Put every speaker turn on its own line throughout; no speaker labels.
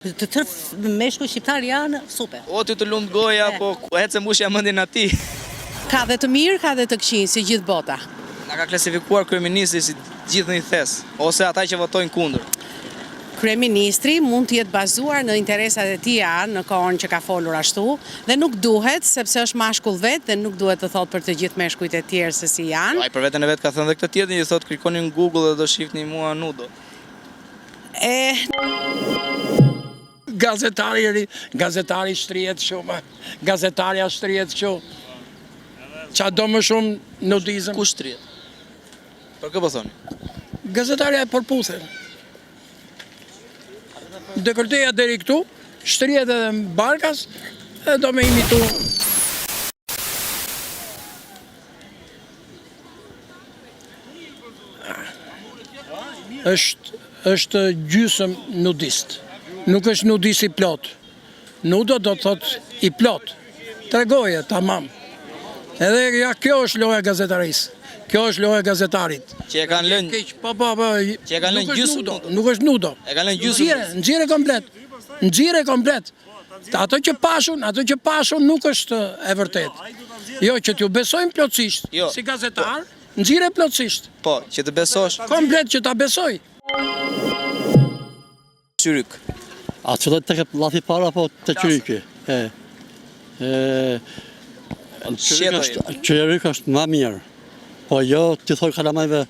Të tërë meshkuj shqiptar janë super.
O ty të lumë goja, po ecë mbushja mendin atij.
Ka dhe të mirë, ka dhe të këqij, si gjithë bota.
Na ka klasifikuar kryeministri si gjithë një thes, ose ata që votojnë kundër.
Kryeministri mund të jetë bazuar në interesat e tija në kohën që ka folur ashtu, dhe nuk duhet, sepse është mashkull vetë dhe nuk duhet të thotë për të gjithë meshkujt e tjerë se si janë.
Ai për veten e vet ka thënë dhe këtë tjetër, i thotë kërkoni në Google dhe do shihni mua nudo.
Gazetari shtrihet shumë, gazetarja shtrihet kështu. Qa do më shumë nudizëm?
Ku shtrihet? Për kë po thoni?
Gazetarja e përputhet. Dekërteja deri këtu, shtrihet edhe në barkas, e do me imitu. është gjysëm nudist. Nuk është nudist i plot. Nudo do të thot i plot. Tregoje, tamam. Edhe ja, kjo është loja gazetarisë. Kjo është loja gazetarit.
Që e kanë lënë. Që e kanë lënë gjysëm.
Nuk është nudo.
E kanë lënë gjysëm.
Nxirre komplet. Nxirre komplet. Ato që pashun nuk është e vërtet. Jo, që t'ju besojnë plotësisht. Si gazetar, nxirre plotësisht.
Po, që të besosh.
Komplet që ta besoj.
Qyryk.
A qëllet të këtë lathi para, po të qyryki. Qyryk është ma mirë. Po jo, të thoi kalamajve,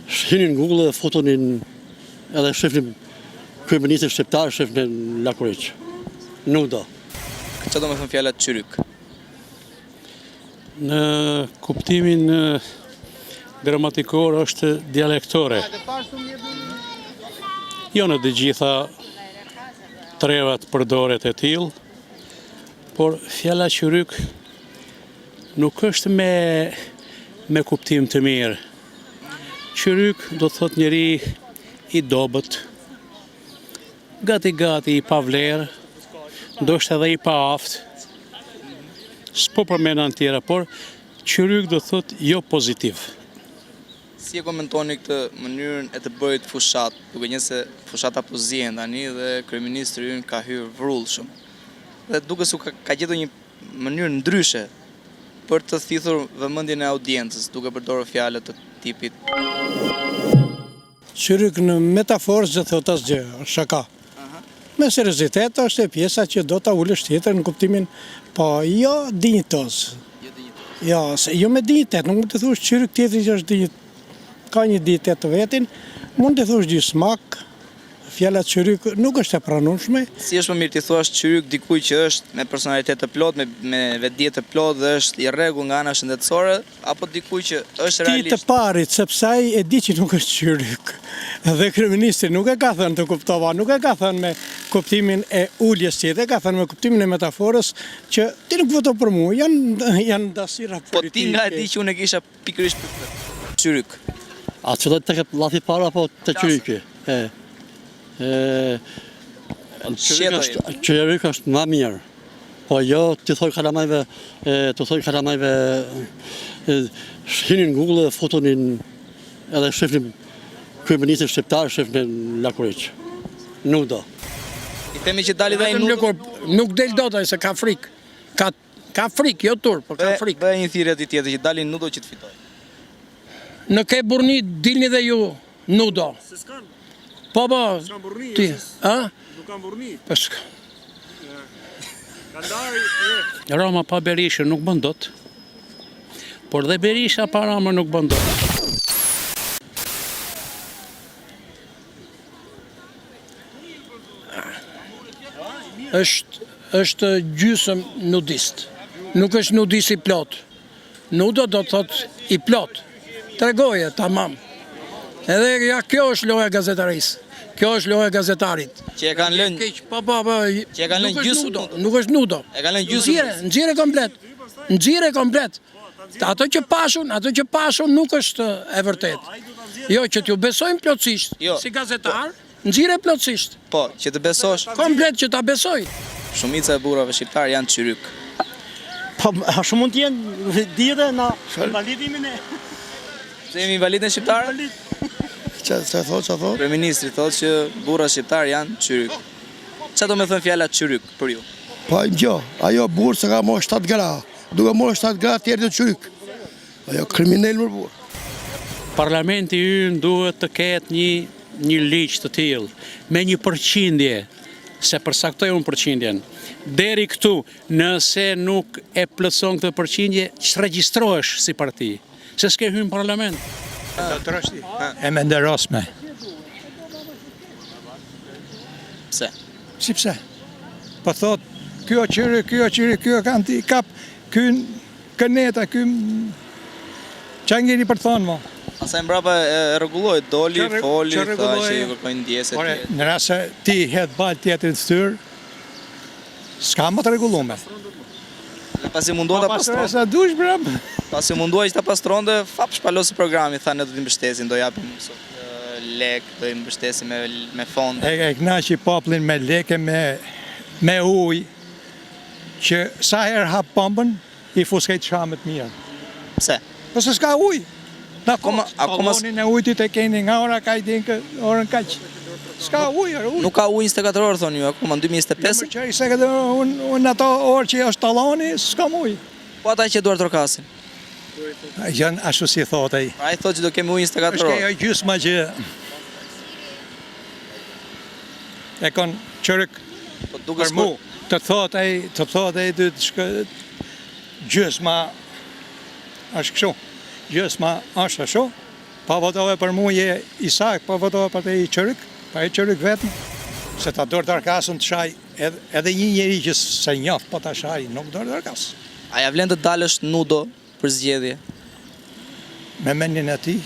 shinin Google dhe fotonin edhe shifnin kryeministrin shqiptar, shifnin Lakuriq. Nuk do.
Që do me thënë fjallat qyryk?
Në kuptimin gramatikor është dialektore. Jo në të gjitha trevat përdoret e tillë, por fjala qyryk nuk është me kuptim të mirë. Qyryk do të thot njëri i dobët, gati i pavlerë, ndoshta edhe i paaft. S'po përmenan tjera, por qyryk do të thot jo pozitiv.
Si e komentoni këtë mënyrën e të bërit fushat, duke qenë se fushata po zihen tani dhe kryeministri ynë ka hyrë vrullshëm. Dhe duke se ka gjetur një mënyrë ndryshe për të thithur vëmendjen e audiencës, duke përdorur fjalë të tipit.
Qyryk në metaforë që thot asgjë, është shaka. Me seriozitet është e pjesa që do ta ulësh tjetër në kuptimin, po jo dinjitos. Jo me dinjitet, nuk mund të thush qyryk tjetër që është dinjitet. Ka një dinjitet të vetin, mund të thush gjysmak, fjala qyryk nuk është e pranueshme.
Si është më mirë ti thuash qyryk dikujt që është me personalitet të plot, me vetdije të plot dhe është i rregull nga ana shëndetësore, apo dikujt që është realisht?
Ti të parit, sepse ai e di që nuk është qyryk. Dhe kryeministri nuk e ka thënë të kuptova, nuk e ka thënë me kuptimin e uljes tjetër, ka thënë me kuptimin e metaforës që ti nuk voto për mua, janë dasira politike.
Po ti nga e di që unë e kisha pikërisht për qyryk.
A qëllet të këtë lathi para, po të qyryki. Qyryk është ma mirë. Po jo, të thoi kalamajve, shinin Google dhe fotonin edhe shifnin kryeministrin shqiptar, shifnin Lakuriq. Nuk do.
I themi që dali dhe i nudo.
Nuk del dot ai se ka frikë. Ka frikë, jo turp, por ka frikë.
Dhe një thirrje tjetër që dali nudo që të fitoj.
Në ke burni dilni dhe ju nudo.
Se s'kan.
Po,
s'kan burni.
Ti, a?
Nuk kanë burni.
Po s'kan.
Rama pa Berishën nuk bën dot. Por dhe Berisha pa Ramën nuk bën dot.
është gjysëm nudist. Nuk është nudist i plot. Nudo do të thot i plot. Tregoje, tamam. Edhe ja, kjo është loja gazetarisë. Kjo është loja gazetarit.
Që e kanë lënë. Që e kanë lënë gjysmë.
Nuk është nudo.
E kanë lënë gjysmë.
Nxirre komplet. Nxirre komplet. Ato që pashun nuk është e vërtet. Jo, që t'ju besojnë plotësisht. Si gazetar, nxirre plotësisht.
Po, që të besosh.
Komplet që ta besoj.
Shumica e burrave shqiptar janë qyryk.
Po, shumë mund t'jenë dite në invalidimin e...
Se jemi invalid në shqiptarë?
Çfarë thot?
Kryeministri thotë që burra shqiptar janë çyryk. Çfarë do me thënë fjala çyryk për ju?
Po ajo burr se ka marrë 7 gra. Duke marrë 7 gra tjerë të çyryk. Ajo kriminal më burr.
Parlamenti ynë duhet të ketë një ligj të tillë me një përqindje, se përsaktoj unë përqindjen. Deri këtu, nëse nuk e plotëson këtë përqindje, ç'regjistrohesh si parti, se s'ke hyrë në parlament.
E me nderosme.
Pse?
Si pse? Po thot, kjo qyri, kjo kanë ti kap, ky këneta, ky ç'a ngeni për thonë mo?
Asaj mbrapa e rregulloi, doli, foli,
që
tha
rregulloi,
që i kërkojnë ndjesë
Ore,
etj.
në rast se ti het bal tjetër në styr, s'ka më të rregulluar.
Dhe pasi munduan ta pastronte,
Sa dush brap.
pasi munduan që ta pastronte, fap shpalosi programi, tha ne do t'i mbështesim, do japim lek, do i mbështesim me fonde.
E knaqi popullin me leke, me ujë, që sa herë hap pompën, i fuskejt shamet mirë.
Pse?
Po se s'ka ujë.
Akoma-
Tallonin e ujtit e keni nga ora ka i din orën kaq. S'ka ujë, ujë.
Nuk ka ujë 24 orë thonë ju, akoma në 2025.
Që i se këtë unë ato orë që është talloni, s'kam ujë.
Po ata që duar trokasin.
Janë ashtu si thot ai.
Ai thotë që do kemi ujë 24
Është
orë.
ajo gjysma që e kon çorek
Po duket
për mu. Të thot ai dy gjysma është kështu. Gjysma është ashtu. Pa votove për mu je Isak, pa votove për te i çorek, pa i çorek vetëm. Se ta dorë darkasën të shaj edhe një njeri që se njoh, po ta shaj, nuk dorë darkas.
A ja vlen të dalësh nudo për zgjedhje?
Me mendjen e tij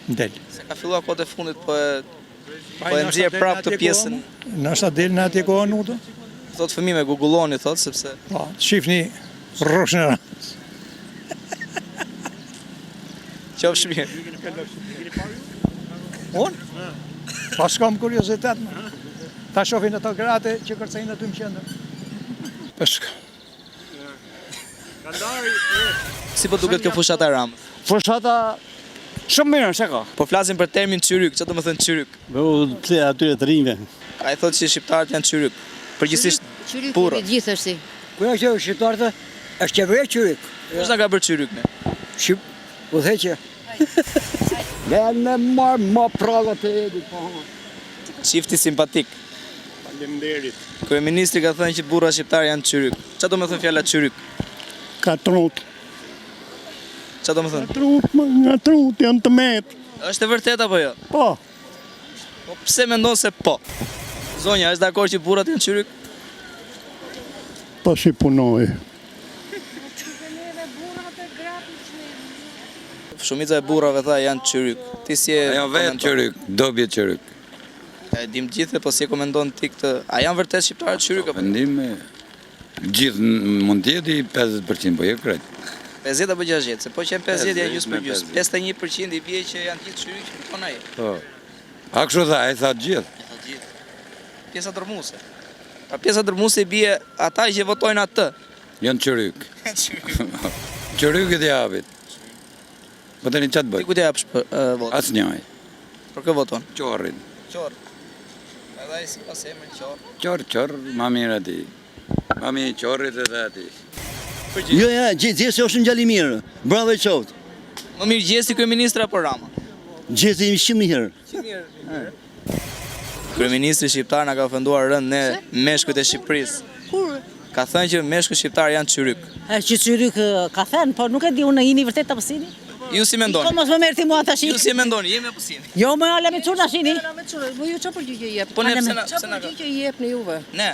ndel.
Se ka filluar kohët e fundit, po e nxjerr prapë të pjesën.
Nështë del në atje kohë nudo.
Thot fëmijë me Google-oni thot sepse
Po, shifni rrushën.
qofsh mirë.
Unë? Pa s'kam kuriozitet. Ta shohin ato gratë që kërcejnë aty në qendër.
Peska.
Si po duket kjo fushata Ramës?
Fushata shumë mirë, se ka.
Po flasim për termin çyryk, çfarë do të thënë çyryk?
Pse atyre të rinjve.
Ai thotë që shqiptarët janë çyryk. Përgjithsisht
Çyryk
burra.
gjithështi.
Ku janë që shqiptarët është qeveria qyrik.
Kush na ka bërë çyryk ne?
Shqip, u theqe. Janë me marë ma praga të edit, po.
Çifti simpatik.
Faleminderit.
Kryeministri ka thënë që burra shqiptar janë çyryk. Çfarë do të thënë fjala çyryk?
Ka trut.
Çfarë do të thënë?
Nga trut janë të met.
Është e vërtetë apo jo?
Po.
Po pse mendon se po? Zonja, është dakord që burrat janë çyryk?
Po si punoj.
Shumica e burrave tha janë çyryk. Ti si e
Ajo vetë qyryk, dobje qyryk.
E dim gjithë, po si e komenton ti këtë? A janë vërtet shqiptarët çyryk apo?
Vendim gjithë mund të jetë i 50%, po jo krejt.
50 apo 60, se po që janë 50 janë gjysmë për
me
gjysmë. 51% i bie që janë gjithë çyryk, që thon ai.
Po. A kështu tha, ai tha gjithë.
E thotë gjithë. Pjesa dërmuese. Pa pjesa dërmuese i bie ata që votojnë atë.
Janë qyryk. Qyrykët e japit. Po tani çat
Ti
bëj?
ku të japsh për vot?
Asnjëj.
Për kë voton?
Qorrin.
Qor. Edhe ai sipas emrit Qor.
Qor, ma mirë ati. Ma mirë qorrit edhe ati.
Jo, ja, gjesi është në gjali mirë. Bravo e qoftë.
Më mirë gjesti kryeministri apo Rama?
Gjesi shumë mirë.
Kryeministri shqiptar na ka ofenduar rënd ne meshkujt e Shqipërisë.
Kur?
Ka thënë që meshkujt shqiptar janë çyryk.
Që çyryk ka thënë, po nuk e di unë jeni vërtet apo sini?
Ju si mendoni?
Po mos më merrti mua tash.
Ju si e mendoni? Jemi apo sini?
Jo, më ala me çuna shini.
Po ju çfarë përgjigje jep?
Po ne pse na ka?
Përgjigje jep në juve?
Ne.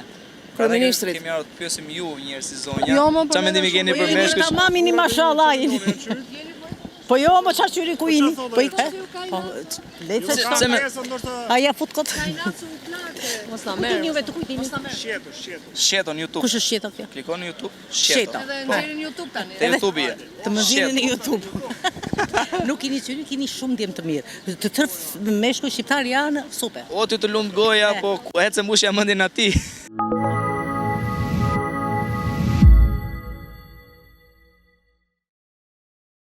Kryeministrit.
Kemi ardhur të pyesim ju njerëz si zonja.
Jo, më po
Çfarë mendimi keni për meshkujt?
Tamamini mashallah jeni. Po jo, më çfarë çyryk ku jeni? Po i Po lejtë se
Se me
aja fut kot.
Mos ta
Ti
merr.
juve të kujtini.
sheton YouTube.
Kush është sheta kjo?
Klikon në YouTube.
Sheta.
Edhe nxjerrin në YouTube tani.
Te YouTube je.
Të më vini në YouTube. Nuk keni çyryk, keni shumë djem të mirë. Të tërë meshkuj shqiptar janë super.
O ty të lumt goja, po ecë mbushja mendin atij.